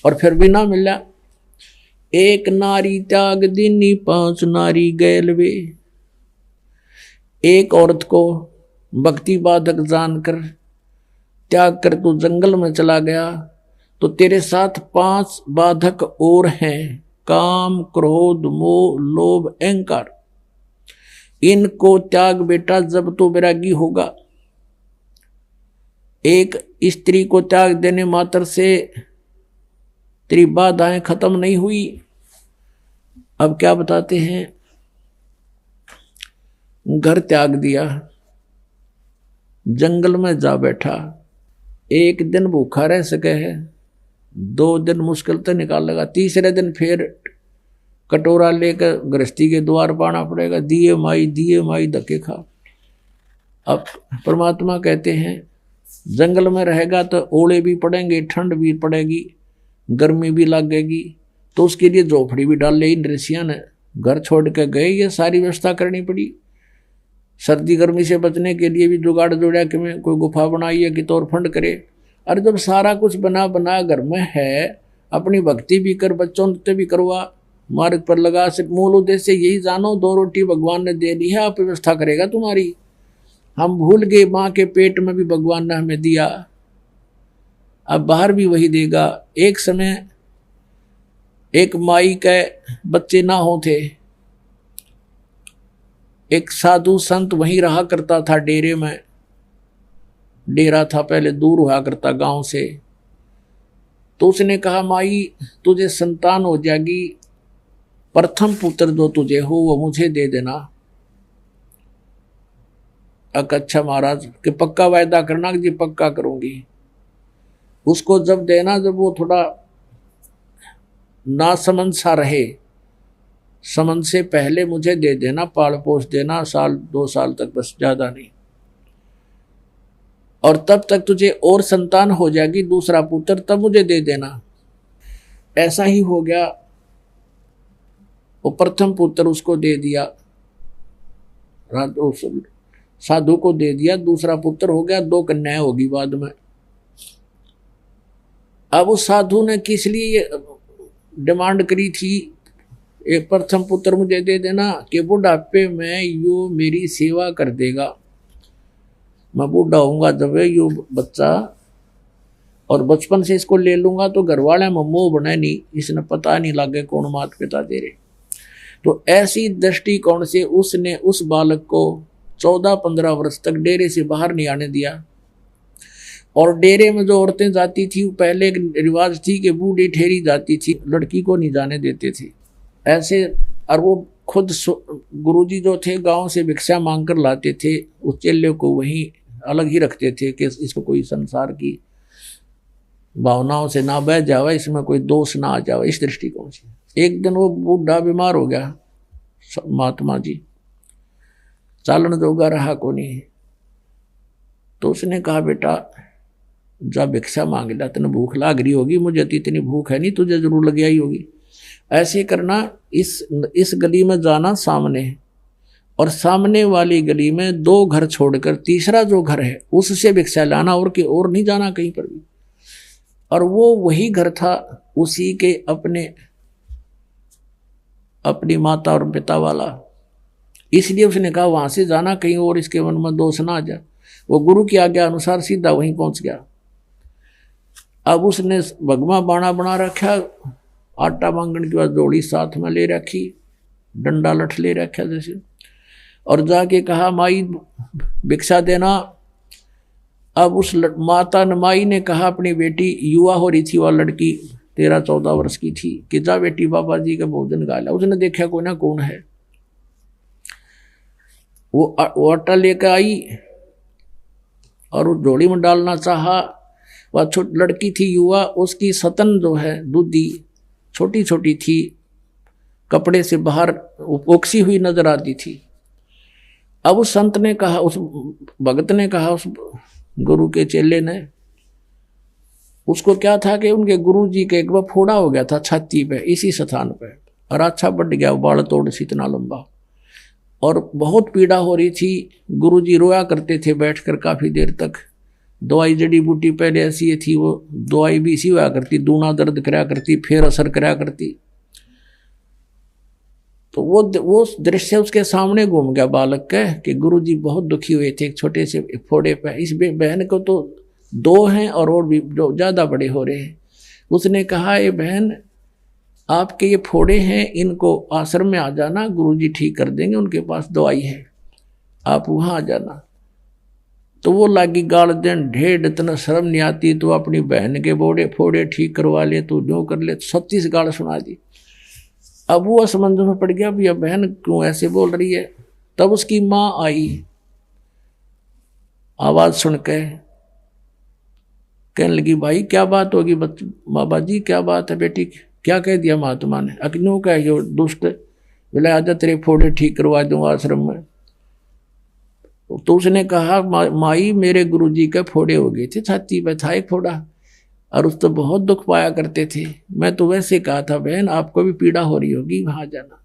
और फिर भी ना मिला। एक नारी त्याग दीनी 5 नारी गैलवे। एक औरत को भक्ति बाधक जानकर त्याग कर तू जंगल में चला गया, तो तेरे साथ 5 बाधक और हैं, काम, क्रोध, मोह, लोभ, अहंकार। इनको त्याग बेटा जब तो वैरागी होगा। एक स्त्री को त्याग देने मात्र से तेरी बाधाएं खत्म नहीं हुई। अब क्या बताते हैं, घर त्याग दिया, जंगल में जा बैठा, 1 दिन भूखा रह सके है, 2 दिन मुश्किल से निकाल लेगा, तीसरे दिन फिर कटोरा लेकर गृहस्थी के द्वार पाना पड़ेगा, दिए माई धक्के खा। अब परमात्मा कहते हैं जंगल में रहेगा तो ओले भी पड़ेंगे, ठंड भी पड़ेगी, गर्मी भी लगेगी, तो उसके लिए झोपड़ी भी डाल ली ऋषियों ने। घर छोड़ के गए, ये सारी व्यवस्था करनी पड़ी। सर्दी गर्मी से बचने के लिए भी जुगाड़ जोड़ा कि मैं कोई गुफा बनाई है कि तौर फंड करे। अरे जब सारा कुछ बना बना घर में है, अपनी भक्ति भी कर, बच्चों से भी करवा, मार्ग पर लगा। सिर्फ मूल उद्देश्य यही जानो, 2 रोटी भगवान ने दे दी है, आप व्यवस्था करेगा तुम्हारी। हम भूल गए माँ के पेट में भी भगवान ने हमें दिया, अब बाहर भी वही देगा। एक समय एक माई के बच्चे ना हो थे, एक साधु संत वहीं रहा करता था डेरे में। डेरा था पहले, दूर हुआ करता गांव से। तो उसने कहा माई तुझे संतान हो जाएगी, प्रथम पुत्र जो तुझे हो वो मुझे दे देना। अच्छा महाराज कि पक्का वायदा करना कि जी पक्का करूंगी। उसको जब देना, जब वो थोड़ा नासमझ सा रहे, समझ से पहले मुझे दे देना, पाल पोस देना, 1-2 साल तक, बस ज्यादा नहीं। और तब तक तुझे और संतान हो जाएगी, दूसरा पुत्र, तब मुझे दे देना। ऐसा ही हो गया। वो प्रथम पुत्र उसको दे दिया, साधु को दे दिया, दूसरा पुत्र हो गया, 2 कन्याएं होगी बाद में। अब उस साधु ने किस लिए डिमांड करी थी, एक प्रथम पुत्र मुझे दे देना कि बुढ़ापे में यो मेरी सेवा कर देगा, मैं बूढ़ा होऊंगा जब यो बच्चा, और बचपन से इसको ले लूंगा तो घर वाले में मोह बने नहीं, इसने पता नहीं लगे कौन माता पिता दे रहे। तो ऐसी दृष्टिकोण से उसने उस बालक को 14-15 वर्ष तक डेरे से बाहर नहीं आने दिया। और डेरे में जो औरतें जाती थी, पहले एक रिवाज थी कि बूढ़ी ठहरी जाती थी, लड़की को नहीं जाने देते थे ऐसे। और वो खुद गुरुजी जो थे गांव से भिक्षा मांग कर लाते थे, उस चेले को वहीं अलग ही रखते थे कि इसको कोई संसार की भावनाओं से ना बह जावे, इसमें कोई दोष ना आ जावे, इस दृष्टिकोण से। एक दिन वो बूढ़ा बीमार हो गया, महात्मा जी चालन जोगा रहा को नहीं, तो उसने कहा बेटा जा भिक्षा मांग ला, तेने भूख लाग रही होगी, मुझे तो इतनी भूख है नहीं, तुझे जरूर लग आई होगी। ऐसे करना, इस गली में जाना सामने, और सामने वाली गली में 2 घर छोड़कर तीसरा जो घर है उससे भिक्षा लाना, और नहीं जाना कहीं पर भी। और वो वही घर था उसी के अपनी माता और पिता वाला, इसलिए उसने कहा वहां से जाना कहीं और इसके मन में दोष ना आ जाए। वो गुरु की आज्ञा अनुसार सीधा वहीं पहुंच गया। अब उसने भगवा बाणा बना रखा, आटा मांगने के बाद जोड़ी साथ में ले रखी, डंडा लठ ले रखा जैसे, और जाके कहा माई भिक्षा देना। अब उस माता ने, माई ने कहा अपनी बेटी, युवा हो रही थी वह लड़की, 13-14 वर्ष की थी, कि जा बेटी बाबा जी का भोजन खा ला। उसने देखा कोई ना कौन है, वो आटा लेकर आई और वो झोली में डालना चाहा। वह छोटी लड़की थी युवा, उसकी सतन जो है दूधी छोटी छोटी थी, कपड़े से बाहर ओक्सी हुई नजर आती थी। अब उस संत ने कहा, उस भगत ने कहा, उस गुरु के चेले ने, उसको क्या था कि उनके गुरु जी के एक बार फोड़ा हो गया था छाती पे, इसी स्थान पे, और अच्छा बढ़ गया, बाल तोड़ से इतना लंबा, और बहुत पीड़ा हो रही थी। गुरुजी रोया करते थे बैठकर काफी देर तक, दवाई जड़ी बूटी पहले ऐसी थी, वो दवाई भी इसी हुआ करती, दूना दर्द कराया करती, फिर असर कराया करती। तो वो दृश्य उसके सामने घूम गया बालक के कि गुरुजी बहुत दुखी हुए थे एक छोटे से फोड़े पे। इस बहन को तो 2 हैं और भी जो ज़्यादा बड़े हो रहे हैं। उसने कहा, ये बहन आपके ये फोड़े हैं, इनको आश्रम में आ जाना, गुरुजी ठीक कर देंगे, उनके पास दवाई है, आप वहाँ आ जाना। तो वो लागी गाल देन, ढेर इतना शर्म नहीं आती तो अपनी बहन के बोड़े फोड़े ठीक करवा ले, तो जो कर ले, 36 गाल सुना दी। अब वो असमंजस में पड़ गया, भैया बहन क्यों ऐसे बोल रही है। तब उसकी माँ आई, आवाज सुन के कहने लगी, भाई क्या बात होगी बाबा जी, क्या बात है बेटी, क्या कह दिया महात्मा ने। अग्नियों का यो दुष्ट, बोले आजा तेरे फोड़े ठीक करवा दूंगा आश्रम में। तो उसने कहा, माई मेरे गुरुजी के फोड़े हो गए थे, छाती पे था एक फोड़ा और उस तो बहुत दुख पाया करते थे। मैं तो वैसे कहा था बहन आपको भी पीड़ा हो रही होगी, वहां जाना।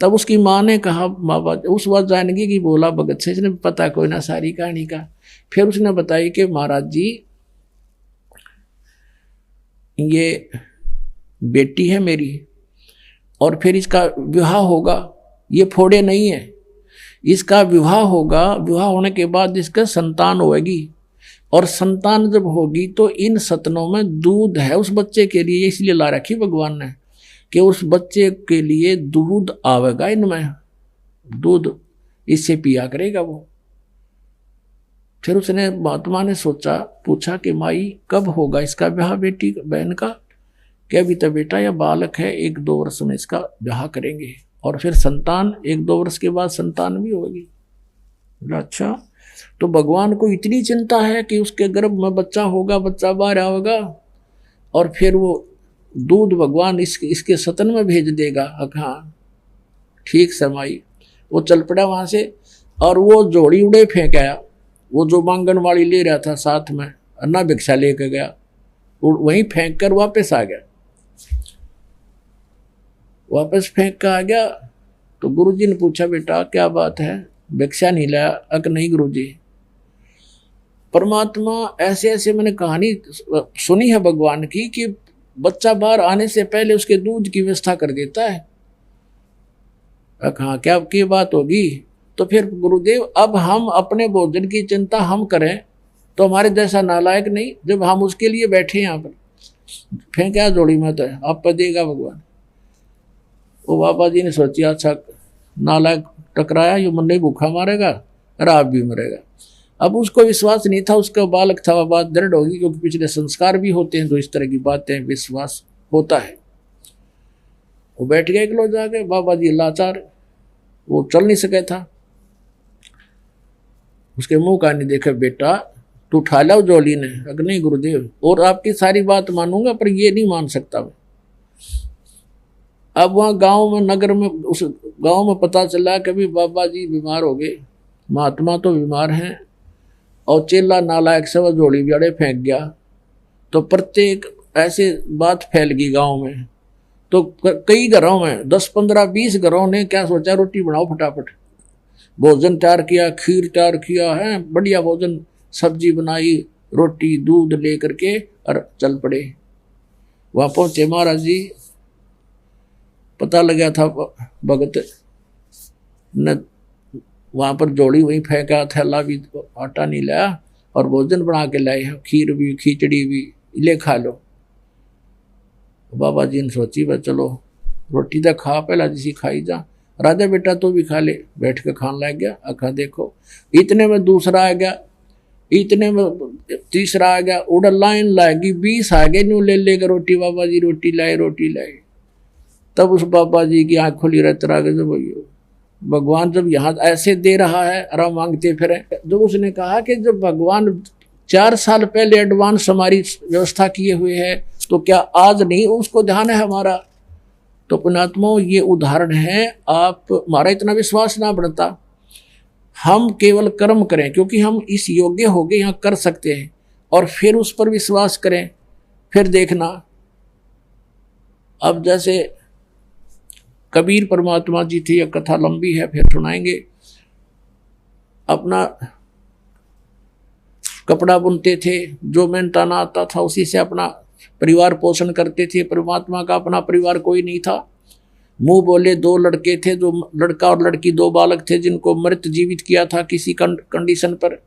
तब उसकी माँ ने कहा, बाबा उस वक्त जानगी कि बोला भगत से, इसने पता कोई ना सारी कहानी का। फिर उसने बताई कि महाराज जी ये बेटी है मेरी और फिर इसका विवाह होगा, ये फोड़े नहीं है, इसका विवाह होगा, विवाह होने के बाद इसका संतान होगी और संतान जब होगी तो इन सतनों में दूध है उस बच्चे के लिए, इसलिए ला रखी भगवान ने कि उस बच्चे के लिए दूध आवेगा, इनमें दूध इससे पिया करेगा वो। फिर उसने महात्मा ने सोचा, पूछा कि माई कब होगा इसका ब्याह बेटी बहन का। क्या अभी तो बेटा या बालक है, 1-2 वर्ष में इसका ब्याह करेंगे और फिर संतान 1-2 वर्ष के बाद संतान भी होगी। अच्छा, तो भगवान को इतनी चिंता है कि उसके गर्भ में बच्चा होगा, बच्चा बाहर आएगा और फिर वो दूध भगवान इसके सतन में भेज देगा। हाँ ठीक समाई। वो चल पड़ा वहां से और वो जोड़ी उड़े फेंक आया। वो जो मांगन वाली ले रहा था साथ में, अन्ना भिक्षा लेके गया, वहीं फेंक कर वापस आ गया। वापस फेंक कर आ गया तो गुरुजी ने पूछा, बेटा क्या बात है, भिक्षा नहीं लाया? अक नहीं गुरुजी। परमात्मा ऐसे ऐसे मैंने कहानी सुनी है भगवान की कि बच्चा बाहर आने से पहले उसके दूध की व्यवस्था कर देता है। हाँ क्या की बात होगी? तो फिर गुरुदेव अब हम अपने भोजन की चिंता हम करें तो हमारे जैसा नालायक नहीं, जब हम उसके लिए बैठे यहाँ पर फेंका जोड़ी में, तो आप पर देगा भगवान। वो बाबा जी ने सोचा, अच्छा नालायक टकराया, ये मन नहीं भूखा मारेगा और आप भी मरेगा। अब उसको विश्वास नहीं था, उसका बालक था, वह बात दृढ़ होगी क्योंकि पिछले संस्कार भी होते हैं तो इस तरह की बातें विश्वास होता है। वो बैठ गए एक लोग जाके, बाबा जी लाचार, वो चल नहीं सके था। उसके मुंह का नहीं देखा, बेटा तू उठा ला जोली ने। अगर नहीं गुरुदेव, और आपकी सारी बात मानूंगा पर ये नहीं मान सकता मैं। अब वहाँ गांव में, नगर में, उस गांव में पता चला कि भी बाबा जी बीमार हो गए, महात्मा तो बीमार हैं और चेला नालायक से वह जोड़ी बियाड़े फेंक गया। तो प्रत्येक ऐसे बात फैल गई गांव में। तो कई घरों में 10, 15, 20 घरों ने क्या सोचा, रोटी बनाओ फटाफट। भोजन तैयार किया, खीर तैयार किया है, बढ़िया भोजन, सब्जी बनाई, रोटी दूध ले करके और चल पड़े। वहां पहुंचे महाराज जी, पता लगा था भगत न वहां पर जोड़ी वहीं फेंका, थैला भी आटा नहीं लाया और भोजन बना के लाए, खीर भी खिचड़ी भी, ले खा लो। बाबा जी ने सोची, भाई चलो रोटी तो खा, पहला जिसी खाई जा, राजा बेटा तो भी खा ले। बैठ के खान लग गया। अखा देखो, इतने में दूसरा आ गया, इतने में तीसरा आ गया, उड़ लाइन लाएगी, 20 आ गए, न्यू ले लेकर रोटी, बाबा जी रोटी लाए, रोटी लाए। तब उस बाबा जी की आँख खुली रहते रह गए, भैया भगवान जब यहाँ ऐसे दे रहा है और मांगते फिर। जब उसने कहा कि जब भगवान 4 साल पहले एडवांस हमारी व्यवस्था किए हुए है तो क्या आज नहीं उसको ध्यान है हमारा? तो पुण्यात्माओं ये उदाहरण है। आप हमारा इतना विश्वास ना बढ़ता, हम केवल कर्म करें क्योंकि हम इस योग्य हो गए, यहाँ कर सकते हैं, और फिर उस पर विश्वास करें। फिर देखना, अब जैसे कबीर परमात्मा जी थे, यह कथा लंबी है, फिर सुनाएंगे। अपना कपड़ा बुनते थे, जो मेहनताना आता था उसी से अपना परिवार पोषण करते थे। परमात्मा का अपना परिवार कोई नहीं था। मुंह बोले 2 लड़के थे, जो लड़का और लड़की 2 बालक थे जिनको मृत जीवित किया था किसी कंडीशन पर,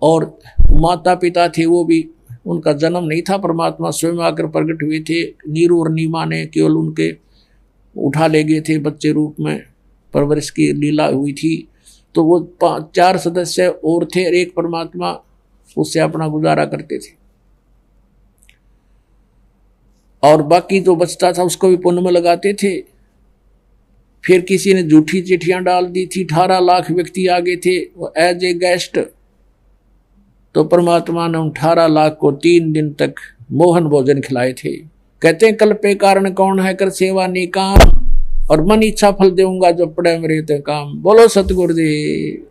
और माता पिता थे वो भी, उनका जन्म नहीं था, परमात्मा स्वयं आकर प्रकट हुए थे। नीरू और नीमा ने केवल उनके उठा ले गए थे, बच्चे रूप में परवरिश की लीला हुई थी। तो वो 4 सदस्य और थे, एक परमात्मा उससे अपना गुजारा करते थे, और बाकी जो बचता था उसको भी पुण्य में लगाते थे। फिर किसी ने झूठी चिट्ठियां डाल दी थी, 18 लाख व्यक्ति आ गए थे वो एज ए गेस्ट। तो परमात्मा ने उन 18 लाख को 3 दिन तक मोहन भोजन खिलाए थे। कहते हैं कल पे कारण कौन है, कर सेवा निकाम, और मन इच्छा फल देऊंगा जो पड़े मेरे ते काम। बोलो सतगुरुदेव।